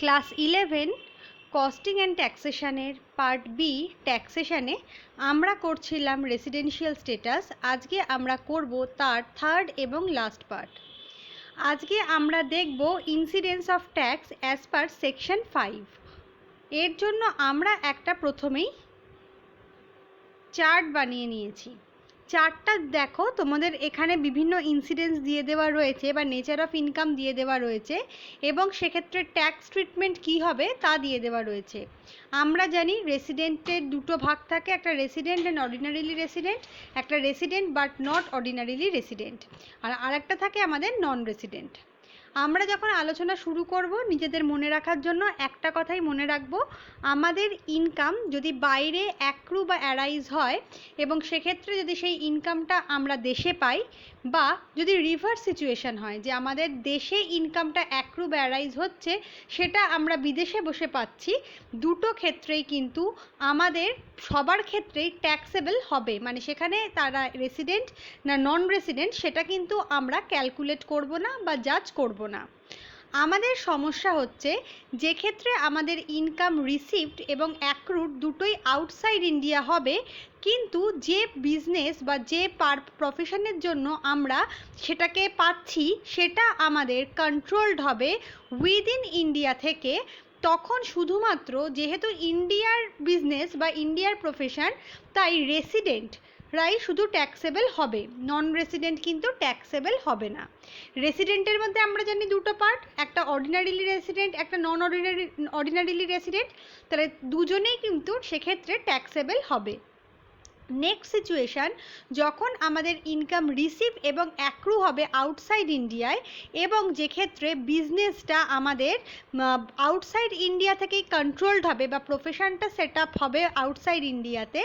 Class 11 costing and ট্যাক্সেশনের part B ট্যাক্সেশনে আমরা করছিলাম রেসিডেন্সিয়াল স্ট্যাটাস। আজকে আমরা করব তার থার্ড এবং লাস্ট পার্ট। আজকে আমরা দেখব incidence of tax as per section 5। এর জন্য আমরা একটা প্রথমেই চার্ট বানিয়ে নিয়েছি। চার্টটা দেখো, তোমাদের এখানে বিভিন্ন ইনসিডেন্স দিয়ে দেওয়া রয়েছে বা নেচার অফ ইনকাম দিয়ে দেওয়া রয়েছে এবং সেক্ষেত্রে ট্যাক্স ট্রিটমেন্ট কী হবে তা দিয়ে দেওয়া রয়েছে। আমরা জানি রেসিডেন্টের দুটো ভাগ থাকে, একটা রেসিডেন্ট অ্যান্ড অর্ডিনারিলি রেসিডেন্ট, একটা resident but not ordinarily resident, আর আরেকটা থাকে আমাদের নন রেসিডেন্ট। আমরা যখন আলোচনা শুরু করব নিজেদের মনে রাখার জন্য একটা কথাই মনে রাখবো, আমাদের ইনকাম যদি বাইরে অ্যাক্রু বা অ্যারাইজ হয় এবং সেক্ষেত্রে যদি সেই ইনকামটা আমরা দেশে পাই, বা যদি রিভার্স সিচুয়েশন হয় যে আমাদের দেশে ইনকামটা অ্যাক্রু বা অ্যারাইজ হচ্ছে সেটা আমরা বিদেশে বসে পাচ্ছি, দুটো ক্ষেত্রেই কিন্তু আমাদের সবার ক্ষেত্রেই ট্যাক্সেবল হবে। মানে সেখানে তারা রেসিডেন্ট না নন রেসিডেন্ট সেটা কিন্তু আমরা ক্যালকুলেট করব না বা জাজ করব না। আমাদের সমস্যা হচ্ছে যে ক্ষেত্রে আমাদের ইনকাম রিসিভড এবং অ্যাক্রুড দুটোই আউটসাইড ইন্ডিয়া হবে, কিন্তু যে বিজনেস বা যে প্রফেশনের জন্য আমরা সেটাকে পাচ্ছি সেটা আমাদের কন্ট্রোলড হবে উইদিন ইন্ডিয়া থেকে, তখন শুধুমাত্র যেহেতু ইন্ডিয়ার বিজনেস বা ইন্ডিয়ার প্রফেশন, তাই রেসিডেন্টরাই শুধু ট্যাক্সেবল হবে, নন রেসিডেন্ট কিন্তু ট্যাক্সেবল হবে না। রেসিডেন্টের মধ্যে আমরা জানি দুটো পার্ট, একটা অর্ডিনারিলি রেসিডেন্ট, একটা নন অর্ডিনারিলি রেসিডেন্ট, তাহলে দুজনেই কিন্তু সেক্ষেত্রে ট্যাক্সেবল হবে। নেক্সট সিচুয়েশান, যখন আমাদের ইনকাম রিসিভ এবং অ্যাক্রু হবে আউটসাইড ইন্ডিয়ায় এবং যে ক্ষেত্রে বিজনেসটা আমাদের আউটসাইড ইন্ডিয়া থেকেই কন্ট্রোলড হবে বা প্রফেশনটা সেট আপ হবে আউটসাইড ইন্ডিয়াতে,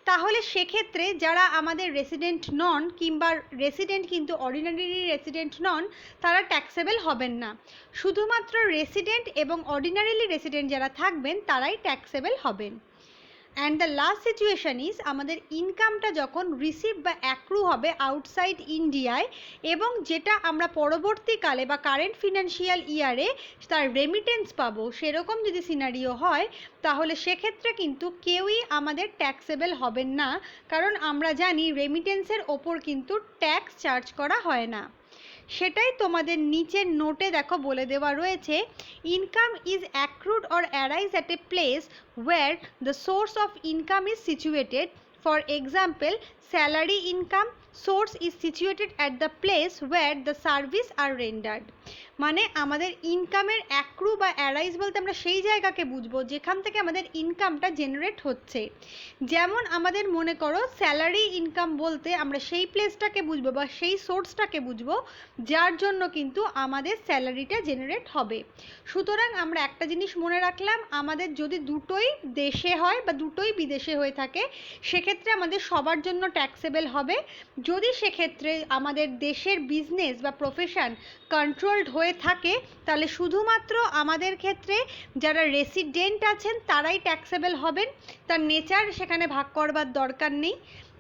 তাহলে সেক্ষেত্রে যারা আমাদের রেসিডেন্ট নন কিংবা রেসিডেন্ট কিন্তু অর্ডিনারি রেসিডেন্ট নন, তারা ট্যাক্সেবল হবেন না। শুধুমাত্র রেসিডেন্ট এবং অর্ডিনারিলি রেসিডেন্ট যারা থাকবেন তারাই ট্যাক্সেবল হবেন। And the last situation is, আমাদের ইনকামটা যখন রিসিভ বা অ্যাক্রু হবে আউটসাইড ইন্ডিয়ায় এবং যেটা আমরা পরবর্তীকালে বা কারেন্ট ফিনান্সিয়াল ইয়ারে তার রেমিটেন্স পাবো, সেরকম যদি সিনারিও হয় তাহলে সেক্ষেত্রে কিন্তু কেউই আমাদের ট্যাক্সেবল হবেন না, কারণ আমরা জানি রেমিটেন্সের ওপর কিন্তু ট্যাক্স চার্জ করা হয় না। সেটাই তোমাদের নিচের নোটে দেখো বলে দেওয়া রয়েছে, income is accrued or arise at a place where the source of income is situated. For example, salary income source is situated at the place where the service are rendered. মানে আমাদের ইনকামের অ্যাক্রু বা অ্যারাইজ বলতে আমরা সেই জায়গাকে বুঝবো যেখান থেকে আমাদের ইনকামটা জেনারেট হচ্ছে। যেমন আমাদের মনে করো স্যালারি ইনকাম বলতে আমরা সেই প্লেসটাকে বুঝবো বা সেই সোর্সটাকে বুঝবো যার জন্য কিন্তু আমাদের স্যালারিটা জেনারেট হবে। সুতরাং আমরা একটা জিনিস মনে রাখলাম, আমাদের যদি দুটোই দেশে হয় বা দুটোই বিদেশে হয়ে থাকে সেক্ষেত্রে আমাদের সবার জন্য ট্যাক্সেবল হবে। যদি সেক্ষেত্রে আমাদের দেশের বিজনেস বা প্রফেশন কন্ট্রোলড হয়ে থাকে তাহলে শুধুমাত্র আমাদের ক্ষেত্রে যারা রেসিডেন্ট আছেন তারাই ট্যাক্সেবল হবেন, তার নেচার সেখানে ভাগ করবার দরকার নেই।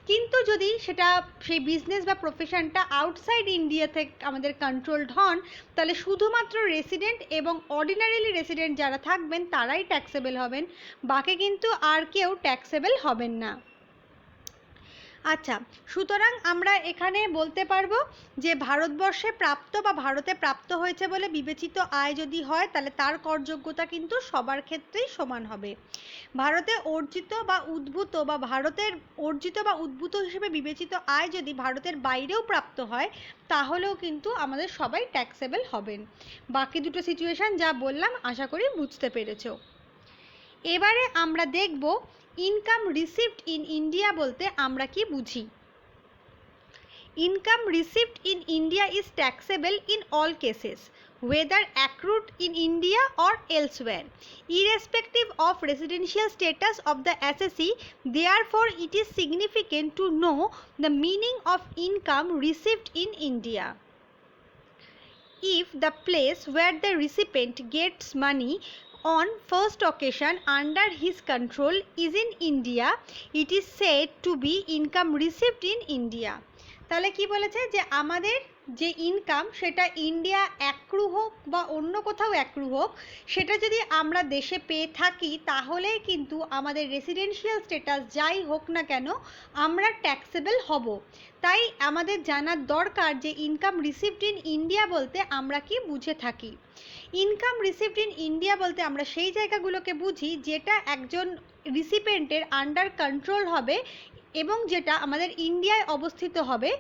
কিন্তু যদি সেটা সেই বিজনেস বা প্রফেশনটা আউটসাইড ইন্ডিয়া থেকে আমাদের কন্ট্রোলড হন তাহলে শুধুমাত্র রেসিডেন্ট এবং অর্ডিনারিলি রেসিডেন্ট যারা থাকবেন তারাই ট্যাক্সেবল হবেন, বাকি কিন্তু আর কেউ ট্যাক্সেবল হবেন না। আচ্ছা, সুতরাং আমরা এখানে বলতে পারবো যে ভারতবর্ষে প্রাপ্ত বা ভারতে প্রাপ্ত হয়েছে বলে বিবেচিত আয় যদি হয় তাহলে তার করযোগ্যতা কিন্তু সবার ক্ষেত্রেই সমান হবে। ভারতে অর্জিত বা উদ্ভূত বা ভারতের অর্জিত বা উদ্ভূত হিসেবে বিবেচিত আয় যদি ভারতের বাইরেও প্রাপ্ত হয় তাহলেও কিন্তু আমাদের সবাই ট্যাক্সেবল হবেন। বাকি দুটো সিচুয়েশান যা বললাম আশা করি বুঝতে পেরেছো। এবারে আমরা দেখব ইনকাম রিসিভড ইন ইন্ডিয়া বলতে আমরা কি বুঝি। Income received in India is taxable in all cases whether accrued in India or elsewhere, irrespective of residential status of the assessee. Therefore, it is significant to know the meaning of income received in India. If the place where the recipient gets money on first occasion under his control is in India, it is said to be income received in India. তাহলে কি বলেছে যে আমাদের যে income সেটা India অ্যাক্রু হোক বা অন্য কোথাও অ্যাক্রু হোক, সেটা যদি আমরা দেশে পেয়ে থাকি তাহলে কিন্তু আমাদের রেসিডেন্সিয়াল স্ট্যাটাস যাই হোক না কেন আমরা ট্যাক্সেবল হব। তাই আমাদের জানার দরকার যে ইনকাম রিসিভড ইন ইন্ডিয়া বলতে আমরা কি বুঝে থাকি। ইনকাম রিসিভড ইন ইন্ডিয়া বলতে আমরা সেই জায়গাগুলোকে বুঝি যেটা একজন রিসিপেন্টের আন্ডার কন্ট্রোল হবে এবং যেটা আমাদের ইন্ডিয়ায় অবস্থিত হবে।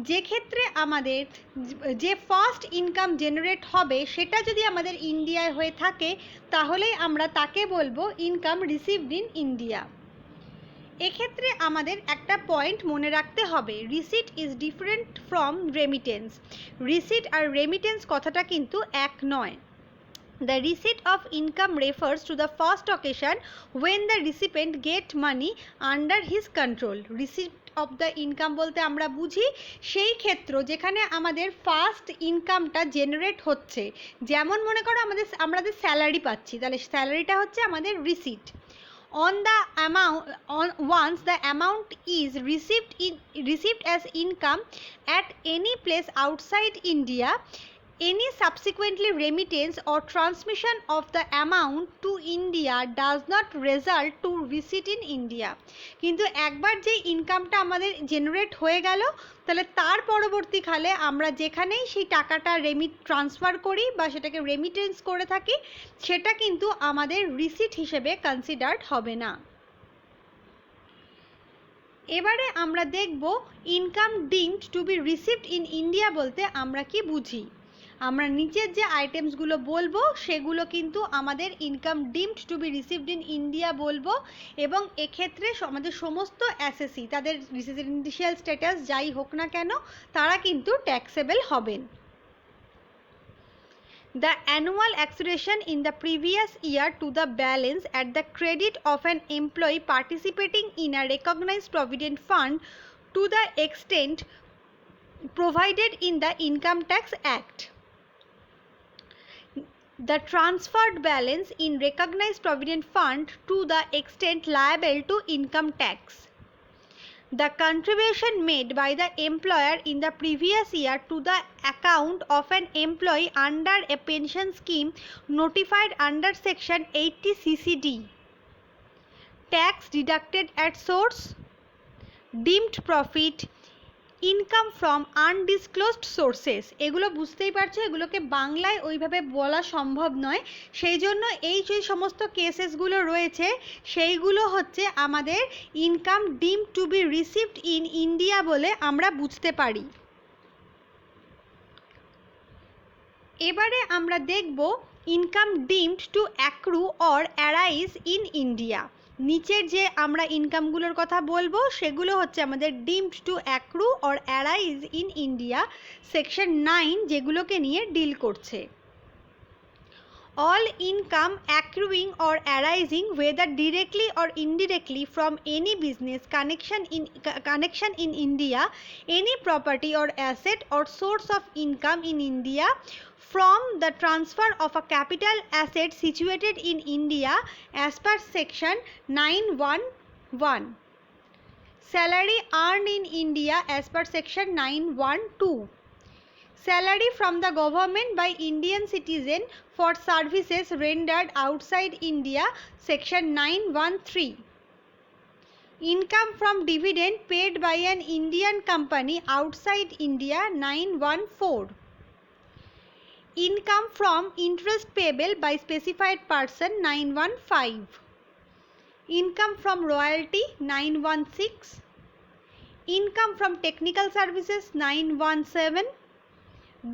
যে ক্ষেত্রে আমাদের যে ফার্স্ট ইনকাম জেনারেট হবে সেটা যদি আমাদের ইন্ডিয়ায় হয়ে থাকে তাহলেই আমরা তাকে বলবো ইনকাম রিসিভড ইন ইন্ডিয়া। এক্ষেত্রে আমাদের একটা পয়েন্ট মনে রাখতে হবে, receipt is different from remittance. Receipt আর রেমিটেন্স কথাটা কিন্তু এক নয়। The receipt of income refers to the first occasion when the recipient get money under his control. Receipt of the income বলতে আমরা বুঝি সেই ক্ষেত্র যেখানে আমাদের ফার্স্ট ইনকামটা জেনারেট হচ্ছে। যেমন মনে করো আমাদের স্যালারি পাচ্ছি, তাহলে স্যালারিটা হচ্ছে আমাদের receipt. Once the amount is received as income at any place outside India, any subsequently remittance or transmission of the amount to India does not result to receipt in India. কিন্তু একবার যে ইনকামটা আমাদের জেনারেট হয়ে গেল তাহলে তার পরবর্তীকালে আমরা যেখানেই সেই টাকাটা ট্রান্সফার করি বা সেটাকে রেমিটেন্স করে থাকি সেটা কিন্তু আমাদের রিসিট হিসেবে কনসিডার্ড হবে না। এবারে আমরা দেখব income deemed to be received in India বলতে আমরা কি বুঝি। আমরা নিচের যে আইটেমসগুলো বলবো সেগুলো কিন্তু আমাদের income deemed to be received in India বলবো এবং এক্ষেত্রে আমাদের সমস্ত অ্যাসেসি তাদের রেসিডেন্সিয়াল স্ট্যাটাস যাই হোক না কেন তারা কিন্তু ট্যাক্সেবল হবেন। The annual accession in the previous year to the balance at the credit of an employee participating in a recognized provident fund to the extent provided in the Income Tax Act. The transferred balance in recognized provident fund to the extent liable to income tax. The contribution made by the employer in the previous year to the account of an employee under a pension scheme notified under section 80 CCD. Tax deducted at source, deemed profit, income from undisclosed sources. এগুলো বুঝতেই পারছো এগুলোকে বাংলায় ওইভাবে বলা সম্ভব নয়, সেই জন্য এই যে সমস্ত কেসেসগুলো রয়েছে সেইগুলো হচ্ছে আমাদের income deemed to be received in India বলে আমরা বুঝতে পারি। এবারে আমরা দেখব income deemed to accrue or arise in India. নিচের যে আমরা ইনকামগুলোর কথা বলবো সেগুলো হচ্ছে আমাদের deemed to accrue or arise in India section 9 যেগুলোকে নিয়ে ডিল করছে। All income accruing or arising whether directly or indirectly from any business connection in India, any property or asset or source of income in India from the transfer of a capital asset situated in India as per section 9(1)(1). Salary earned in India as per section 9(1)(2). Salary from the government by Indian citizen for services rendered outside India section 9(1)(3). Income from dividend paid by an Indian company outside India 9(1)(4). Income from interest payable by specified person 9(1)(5). Income from royalty 9(1)(6). Income from technical services 9(1)(7).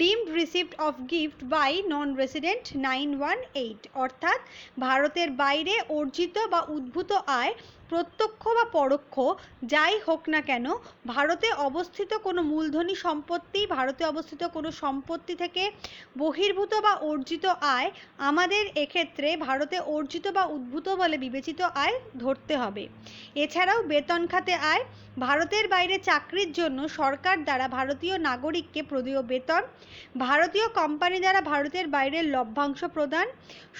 Deemed receipt of gift by non resident 9(1)(8). অর্থাৎ ভারতের বাইরে অর্জিত বা উদ্ভূত আয় প্রত্যক্ষ বা পরোক্ষ যাই হোক না কেন ভারতে অবস্থিত কোনো মূলধনী সম্পত্তি, ভারতে অবস্থিত কোনো সম্পত্তি থেকে বহির্ভূত বা অর্জিত আয় আমাদের এক্ষেত্রে ভারতে অর্জিত বা উদ্ভূত বলে বিবেচিত আয় ধরতে হবে। এছাড়াও বেতন খাতে আয়, ভারতের বাইরে চাকরির জন্য সরকার দ্বারা ভারতীয় নাগরিককে প্রদেয় বেতন, ভারতীয় কোম্পানি দ্বারা ভারতের বাইরে লভ্যাংশ প্রদান,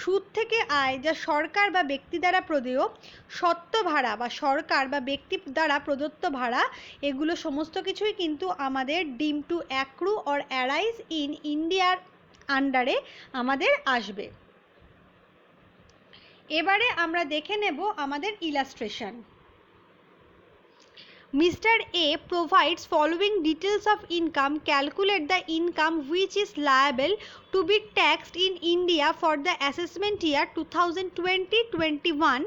সুদ থেকে আয় যা সরকার বা ব্যক্তি দ্বারা প্রদেয়, স্বত্ব ভাড়া বা সরকার বা ব্যক্তি দ্বারা প্রদত্ত ভাড়া, এগুলো সমস্ত কিছুই কিন্তু আমাদের ডিম two accrue or arise in ইন্ডিয়ার আন্ডারে আমাদের আসবে। এবারে আমরা দেখে নেব আমাদের illustration. Mr. A provides following details of income. Calculate the income which is liable to be taxed in India for the assessment year 2020-21,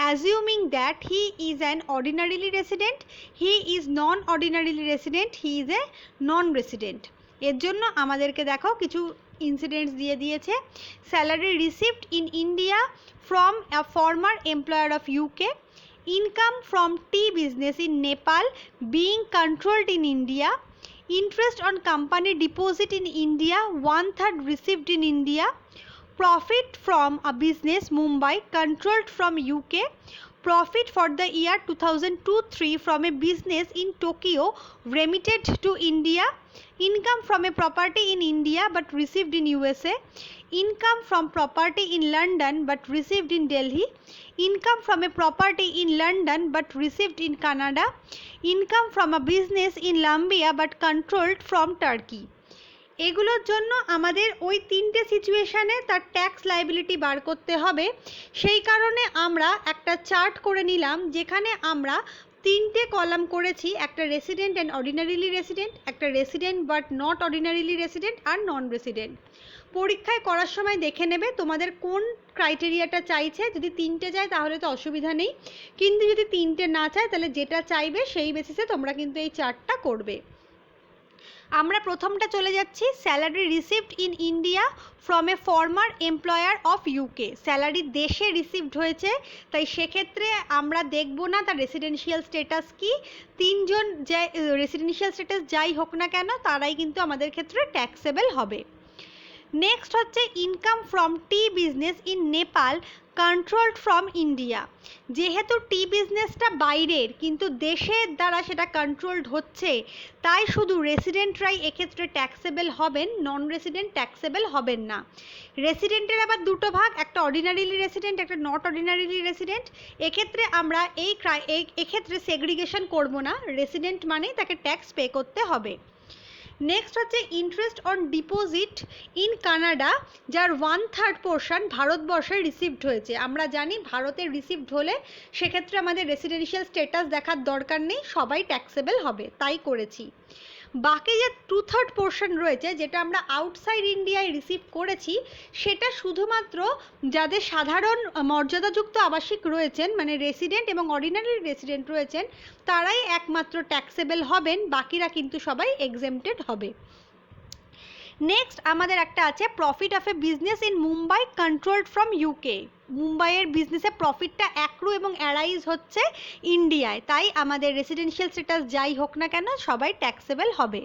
assuming that he is an ordinarily resident, he is non-ordinarily resident, he is a non-resident. এর জন্য আমাদেরকে দেখো কিছু incidents দিয়ে দিয়েছে। Salary received in India from a former employer of UK, income from tea business in Nepal being controlled in India, interest on company deposit in India 1/3 received in India, profit from a business Mumbai controlled from UK, profit for the year 2002-03 from a business in Tokyo remitted to India, income from a property in India but received in USA, income from property in London but received in Delhi, income from a property in London but received in Canada, income from a business in Lambia but controlled from Turkey. এগুলোর জন্য আমাদের ওই তিনটে সিচুয়েশানে তার tax liability বার করতে হবে। সেই কারণে আমরা একটা চার্ট করে নিলাম যেখানে আমরা তিনটে কলাম করেছি, একটা রেসিডেন্ট অ্যান্ড অর্ডিনারিলি রেসিডেন্ট, একটা resident but not ordinarily resident আর নন রেসিডেন্ট। পরীক্ষায় করার সময় দেখে নেবে তোমাদের কোন ক্রাইটেরিয়াটা চাইছে। যদি তিনটে চায় তাহলে তো অসুবিধা নেই, কিন্তু যদি তিনটে না চায় তাহলে যেটা চাইবে সেই বেসিসে তোমরা কিন্তু এই চার্টটা করবে। আমরা প্রথমটা চলে যাচ্ছি, salary received in India from a former employer of UK. Salary দেশে রিসিভড হয়েছে, তাই সেক্ষেত্রে আমরা দেখব না তার রেসিডেন্সিয়াল স্ট্যাটাস কি। তিনজন যে রেসিডেন্সিয়াল স্ট্যাটাস যাই হোক না কেন তারাই কিন্তু আমাদের ক্ষেত্রে ট্যাক্সেবল হবে। নেক্সট হচ্ছে income from T business in Nepal controlled from India. যেহেতু টি বিজনেসটা বাইরের কিন্তু দেশের দ্বারা সেটা কন্ট্রোলড হচ্ছে, তাই শুধু রেসিডেন্টরাই এক্ষেত্রে ট্যাক্সেবল হবেন, নন রেসিডেন্ট ট্যাক্সেবল হবেন না। রেসিডেন্টের আবার দুটো ভাগ, একটা অর্ডিনারিলি রেসিডেন্ট, একটা নট অর্ডিনারিলি রেসিডেন্ট। এক্ষেত্রে আমরা এক্ষেত্রে সেগ্রিগেশন করব না, রেসিডেন্ট মানেই তাকে ট্যাক্স পে করতে হবে। নেক্সট হচ্ছে interest on deposit in Canada, যার 1/3 পোর্শন ভারতবর্ষে রিসিভড হয়েছে। আমরা জানি ভারতে রিসিভড হলে সেক্ষেত্রে আমাদের রেসিডেন্সিয়াল স্ট্যাটাস দেখার দরকার নেই, সবাই ট্যাক্সেবল হবে, তাই করেছি। বাকি যে 2/3 পোর্শন রয়েছে যেটা আমরা আউটসাইড ইন্ডিয়ায় রিসিভ করেছি, সেটা শুধুমাত্র যাদের সাধারণ মর্যাদাযুক্ত আবাসিক রয়েছেন, মানে রেসিডেন্ট এবং অর্ডিনারি রেসিডেন্ট রয়েছেন, তারাই একমাত্র ট্যাক্সেবল হবেন, বাকিরা কিন্তু সবাই এক্সেম্পটেড হবে। নেক্সট আমাদের একটা আছে profit of A business in Mumbai controlled from UK. মুম্বাইয়ের বিজনেসে প্রফিটটা অ্যাক্রু এবং অ্যারাইজ হচ্ছে ইন্ডিয়ায়, তাই আমাদের রেসিডেন্সিয়াল স্ট্যাটাস যাই হোক না কেন সবাই ট্যাক্সেবল হবে।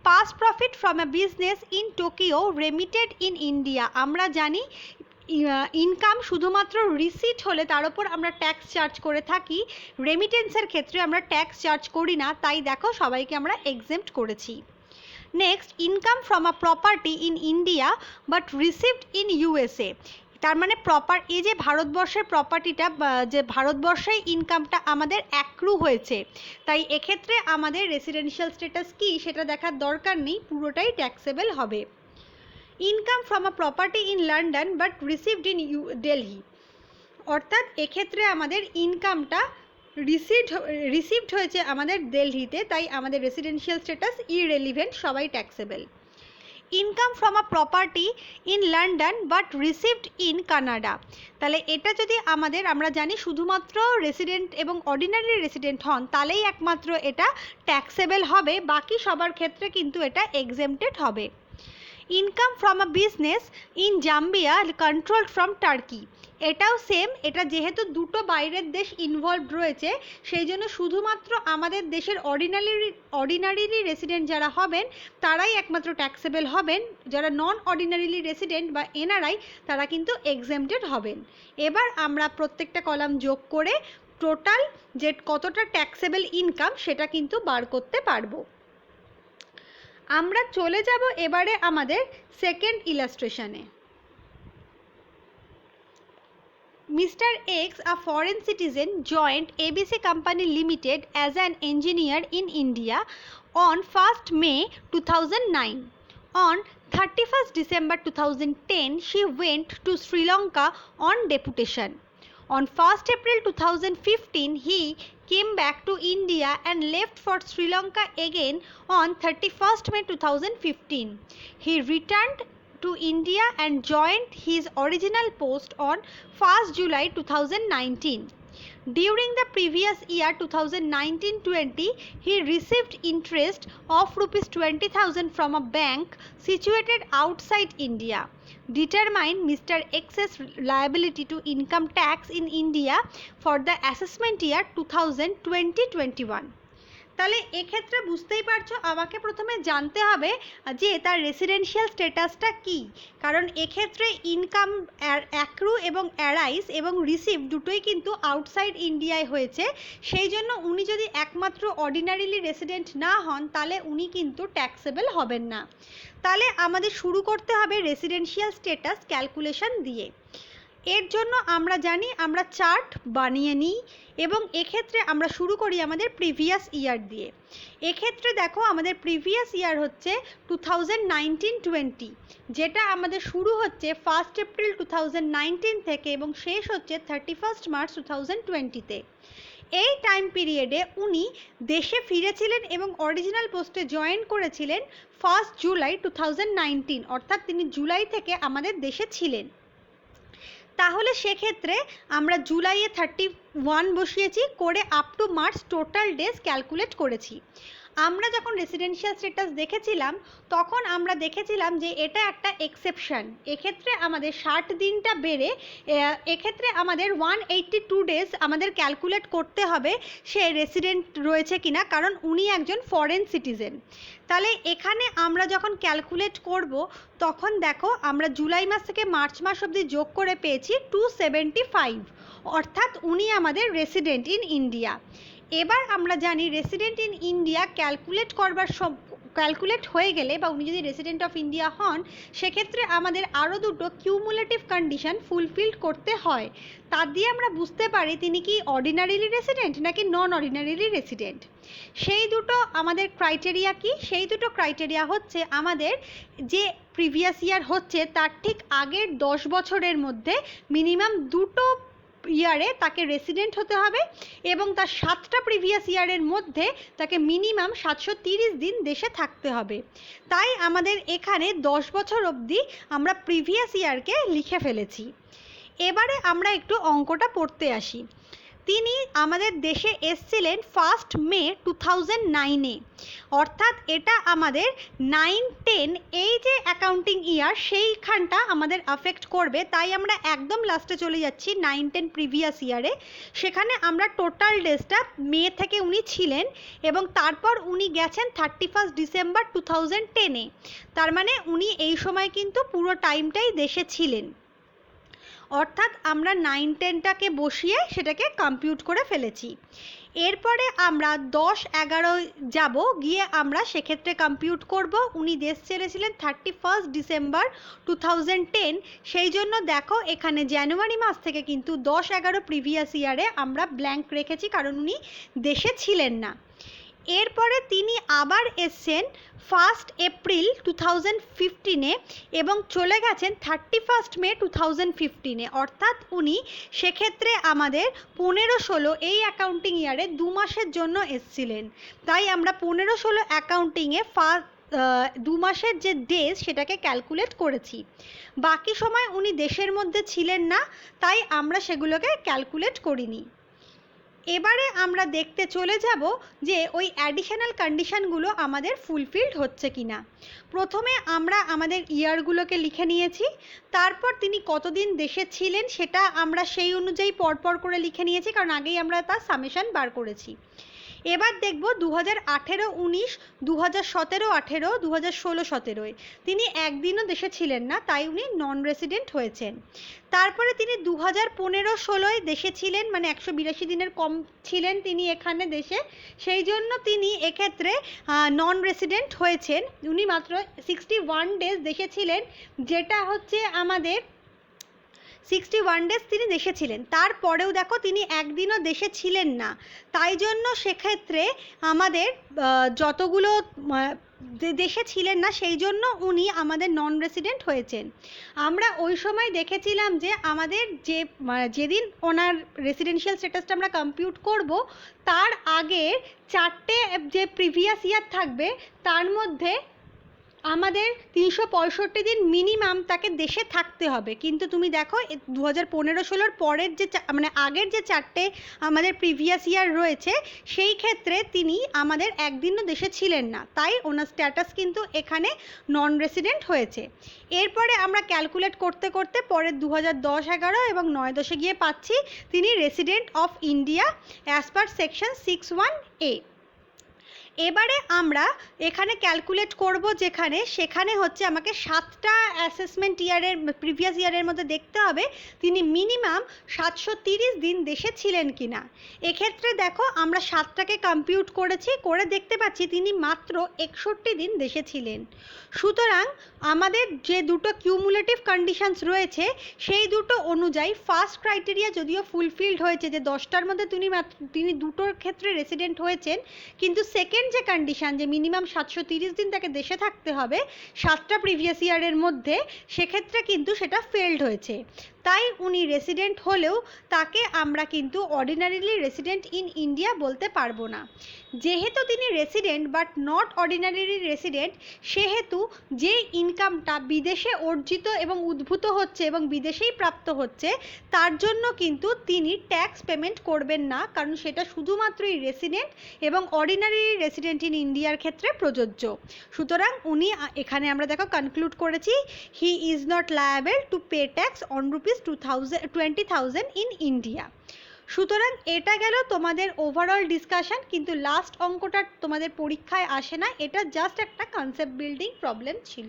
Pass profit from a business in Tokyo remitted in India. আমরা জানি ইনকাম শুধুমাত্র রিসিট হলে তার উপর আমরা ট্যাক্স চার্জ করে থাকি, রেমিটেন্সের ক্ষেত্রে আমরা ট্যাক্স চার্জ করি না, তাই দেখো সবাইকে আমরা এক্সেম্পট করেছি। Next income from a property in India but received in USA. তার মানে এই যে ভারতবর্ষের প্রপার্টিটা, যে ভারতবর্ষে ইনকামটা আমাদের অ্যাক্রু হয়েছে, তাই এক্ষেত্রে আমাদের রেসিডেন্সিয়াল স্ট্যাটাস কি সেটা দেখার দরকার নেই, পুরোটাই ট্যাক্সেবল হবে। Income from a property in London but received in Delhi, অর্থাৎ এক্ষেত্রে আমাদের ইনকামটা রিসিভড হয়েছে আমাদের দিল্লিতে, তাই আমাদের রেসিডেন্সিয়াল স্ট্যাটাস ইররেলিভেন্ট, সবাই taxable. Income from a property in London but received in Canada, তাহলে এটা যদি আমরা জানি শুধুমাত্র রেসিডেন্ট এবং অর্ডিনারি রেসিডেন্ট হন তাহলেই একমাত্র এটা ট্যাক্সেবল হবে, বাকি সবার ক্ষেত্রে কিন্তু এটা এক্সেম্পটেড হবে। Income from a business in Zambia controlled from turkey, এটাও সেম, এটা যেহেতু দুটো বাইরের দেশ ইনভলভড রয়েছে সেই জন্য শুধুমাত্র আমাদের দেশের অর্ডিনারিলি রেসিডেন্ট যারা হবেন তারাই একমাত্র ট্যাক্সেবল হবেন, যারা নন অর্ডিনারিলি রেসিডেন্ট বা এনআরআই তারা কিন্তু এক্সেম্পটেড হবেন। এবার আমরা প্রত্যেকটা কলাম যোগ করে টোটাল যে কতটা ট্যাক্সেবল ইনকাম সেটা কিন্তু বার করতে পারবো। আমরা চলে যাব এবারে আমাদের second ইলাস্ট্রেশনে। Mr. X, a foreign citizen, joined ABC Company Limited as an engineer in India on 1st May 2009. On 31st December 2010, she went to Sri Lanka on deputation. On 1st April 2015, he came back to India and left for Sri Lanka again on 31st May 2015. He returned to India and joined his original post on 1st July 2019. During the previous year 2019-20, he received interest of rupees 20,000 from a bank situated outside India. Determine Mr. X's liability to income tax in India for the assessment year 2020-21. তাহলে এক্ষেত্রে বুঝতেই পারছো আমাকে প্রথমে জানতে হবে যে তার রেসিডেন্সিয়াল স্ট্যাটাসটা কি, কারণ এক্ষেত্রে ইনকাম অ্যাক্রু এবং অ্যারাইজ এবং রিসিভ দুটোই কিন্তু আউটসাইড ইন্ডিয়ায় হয়েছে, সেই জন্য উনি যদি একমাত্র অর্ডিনারিলি রেসিডেন্ট না হন তাহলে উনি কিন্তু ট্যাক্সেবল হবেন না। তাহলে আমাদের শুরু করতে হবে রেসিডেন্সিয়াল স্ট্যাটাস ক্যালকুলেশন দিয়ে। এর জন্য আমরা জানি আমরা চার্ট বানিয়ে নিই এবং এক্ষেত্রে আমরা শুরু করি আমাদের প্রিভিয়াস ইয়ার দিয়ে। এক্ষেত্রে দেখো আমাদের প্রিভিয়াস ইয়ার হচ্ছে 2019-20, যেটা আমাদের শুরু হচ্ছে 1st এপ্রিল 2019 থেকে এবং শেষ হচ্ছে 31st মার্চ 2020-তে। এই টাইম পিরিয়ডে উনি দেশে ফিরেছিলেন এবং অরিজিনাল পোস্টে জয়েন করেছিলেন 1st জুলাই 2019, অর্থাৎ তিনি জুলাই থেকে আমাদের দেশে ছিলেন। তাহলে সেক্ষেত্রে আমরা জুলাইয়ে 31 বসিয়েছি, করে up to March total days calculate করেছি। আমরা যখন রেসিডেন্সিয়াল স্ট্যাটাস দেখেছিলাম তখন আমরা দেখেছিলাম যে এটা একটা এক্সেপশন, এক্ষেত্রে আমাদের 60 দিনটা বেড়ে এক্ষেত্রে আমাদের 182 ডেজ আমাদের ক্যালকুলেট করতে হবে সে রেসিডেন্ট রয়েছে কিনা, কারণ উনি একজন ফরেন সিটিজেন। তাহলে এখানে আমরা যখন ক্যালকুলেট করব তখন দেখো আমরা জুলাই মাস থেকে মার্চ মাস অবধি যোগ করে পেয়েছি 275, অর্থাৎ উনি আমাদের রেসিডেন্ট ইন ইন্ডিয়া। এবার আমরা জানি রেসিডেন্ট ইন ইন্ডিয়া ক্যালকুলেট হয়ে গেলে বা উনি যদি রেসিডেন্ট অফ ইন্ডিয়া হন সেক্ষেত্রে আমাদের আরও দুটো কিউমুলেটিভ কন্ডিশন ফুলফিল করতে হয়। তার দিয়ে আমরা বুঝতে পারি তিনি কি অর্ডিনারিলি রেসিডেন্ট নাকি নন অর্ডিনারিলি রেসিডেন্ট। সেই দুটো আমাদের ক্রাইটেরিয়া কি? সেই দুটো ক্রাইটেরিয়া হচ্ছে আমাদের যে প্রিভিয়াস ইয়ার হচ্ছে তার ঠিক আগের 10 বছরের মধ্যে মিনিমাম দুটো ইয়ারে তাকে রেসিডেন্ট হতে হবে এবং তার 7টা প্রিভিয়াস ইয়ারের মধ্যে তাকে মিনিমাম 730 দিন দেশে থাকতে হবে। তাই আমাদের এখানে 10 বছর অবধি আমরা প্রিভিয়াস ইয়ারকে লিখে ফেলেছি। এবারে আমরা একটু অঙ্কটা পড়তে আসি। তিনি আমাদের দেশে এসেছিলেন 1st মে 2009-এ, অর্থাৎ এটা আমাদের 9-10 এই যে অ্যাকাউন্টিং ইয়ার সেইখানটা আমাদের অ্যাফেক্ট করবে। তাই আমরা একদম লাস্টে চলে যাচ্ছি 9-10 প্রিভিয়াস ইয়ারে, সেখানে আমরা টোটাল ডেজটা মে থেকে উনি ছিলেন এবং তারপর উনি গেছেন 31st ডিসেম্বর 2010-এ, তার মানে উনি এই সময় কিন্তু পুরো টাইমটাই দেশে ছিলেন। অর্থাৎ আমরা 9-10টাকে বসিয়ে সেটাকে কম্পিউট করে ফেলেছি। এরপরে আমরা 10-11 যাব, গিয়ে আমরা সেক্ষেত্রে কম্পিউট করব। উনি দেশ ছেড়েছিলেন 31st ডিসেম্বর 2010, সেই জন্য দেখো এখানে জানুয়ারি মাস থেকে কিন্তু 10-11 প্রিভিয়াস ইয়ারে আমরা ব্ল্যাঙ্ক রেখেছি কারণ উনি দেশে ছিলেন না। এরপরে তিনি আবার এসছেন 1st এপ্রিল 2015-এ এবং চলে গেছেন 31st মে 2015-এ, অর্থাৎ উনি সেক্ষেত্রে আমাদের 15-16 এই অ্যাকাউন্টিং ইয়ারে 2 মাসের জন্য এসছিলেন। তাই আমরা 15-16 অ্যাকাউন্টিংয়ে 2 মাসের যে ডেজ সেটাকে ক্যালকুলেট করেছি। বাকি সময় উনি দেশের মধ্যে ছিলেন না, তাই আমরা সেগুলোকে ক্যালকুলেট করিনি। এবারে আমরা দেখতে চলে যাব যে ওই অ্যাডিশনাল কন্ডিশনগুলো আমাদের ফুলফিলড হচ্ছে কিনা। প্রথমে আমরা আমাদের ইয়ারগুলোকে লিখে নিয়েছি, তারপর তিনি কতদিন দেশে ছিলেন সেটা আমরা সেই অনুযায়ী পরপর করে লিখে নিয়েছি কারণ আগেই আমরা তার সামেশন বার করেছি। এবার দেখব 2018-19, 2017-18, 2016-17 তিনি একদিনও দেশে ছিলেন না, তাই উনি নন রেসিডেন্ট হয়েছেন। তারপরে তিনি 2015-16 দেশে ছিলেন, মানে 182 দিনের কম ছিলেন তিনি এখানে দেশে, সেই জন্য তিনি এক্ষেত্রে নন রেসিডেন্ট হয়েছেন। উনি মাত্র 61 ডেজ দেশে ছিলেন, যেটা হচ্ছে আমাদের 61 ডেজ তিনি দেশে ছিলেন। তারপরেও দেখো তিনি একদিনও দেশে ছিলেন না, তাই জন্য সেক্ষেত্রে আমাদের যতগুলো দেশে ছিলেন না, সেই জন্য উনি আমাদের নন রেসিডেন্ট হয়েছেন। আমরা ওই সময় দেখেছিলাম যে আমাদের যেদিন ওনার রেসিডেন্সিয়াল স্ট্যাটাসটা আমরা কম্পিউট করব, তার আগে 4টে যে প্রিভিয়াস ইয়ার থাকবে, তার মধ্যে আমাদের 365 দিন মিনিমাম তাকে দেশে থাকতে হবে। কিন্তু তুমি দেখো 2015-16 পরের যে মানে আগের যে 4টে আমাদের প্রিভিয়াস ইয়ার রয়েছে, সেই ক্ষেত্রে তিনি আমাদের একদিনও দেশে ছিলেন না, তাই ওনার স্ট্যাটাস কিন্তু এখানে নন রেসিডেন্ট হয়েছে। এরপরে আমরা ক্যালকুলেট করতে করতে পরের 2010-11 এবং 9-10 গিয়ে পাচ্ছি তিনি resident of India as per section 61A। এবারে আমরা এখানে ক্যালকুলেট করব, সেখানে হচ্ছে আমাকে 7টা অ্যাসেসমেন্ট ইয়ারের প্রিভিয়াস ইয়ারের মধ্যে দেখতে হবে তিনি মিনিমাম 730 দিন দেশে ছিলেন কিনা। এক্ষেত্রে দেখো আমরা 7টাকে কম্পিউট করেছি, করে দেখতে পাচ্ছি তিনি মাত্র 61 দিন দেশে ছিলেন। সুতরাং আমাদের যে দুটো কিউমুলেটিভ কন্ডিশনস রয়েছে, সেই দুটো অনুযায়ী ফার্স্ট ক্রাইটেরিয়া যদিও ফুলফিলড হয়েছে, যে 10টার মধ্যে তিনি দুটোর ক্ষেত্রে রেসিডেন্ট হয়েছেন, কিন্তু সেকেন্ড যে কন্ডিশন যে মিনিমাম 730 দিন তাকে দেশে থাকতে হবে 7টা প্রিভিয়াস ইয়ারের মধ্যে, সেক্ষেত্রে কিন্তু সেটা ফেলড হয়েছে। তাই উনি রেসিডেন্ট হলেও তাকে আমরা কিন্তু অর্ডিনারিলি রেসিডেন্ট ইন ইন্ডিয়া বলতে পারবো না। যেহেতু তিনি resident but not ordinarily resident, সেহেতু যে ইনকামটা বিদেশে অর্জিত এবং উদ্ভূত হচ্ছে এবং বিদেশেই প্রাপ্ত হচ্ছে, তার জন্য কিন্তু তিনি ট্যাক্স পেমেন্ট করবেন না, কারণ সেটা শুধুমাত্রই রেসিডেন্ট এবং অর্ডিনারি রেসিডেন্ট ইন ইন্ডিয়ার ক্ষেত্রে প্রযোজ্য। সুতরাং উনি এখানে আমরা দেখো কনক্লুড করেছি, he is not liable to pay tax on ₹20,000 in India. সুতরাং এটা গেল তোমাদের ওভারঅল ডিসকাশন, কিন্তু লাস্ট অঙ্কটা তোমাদের পরীক্ষায় আসে না, এটা জাস্ট একটা কনসেপ্ট বিল্ডিং প্রবলেম ছিল।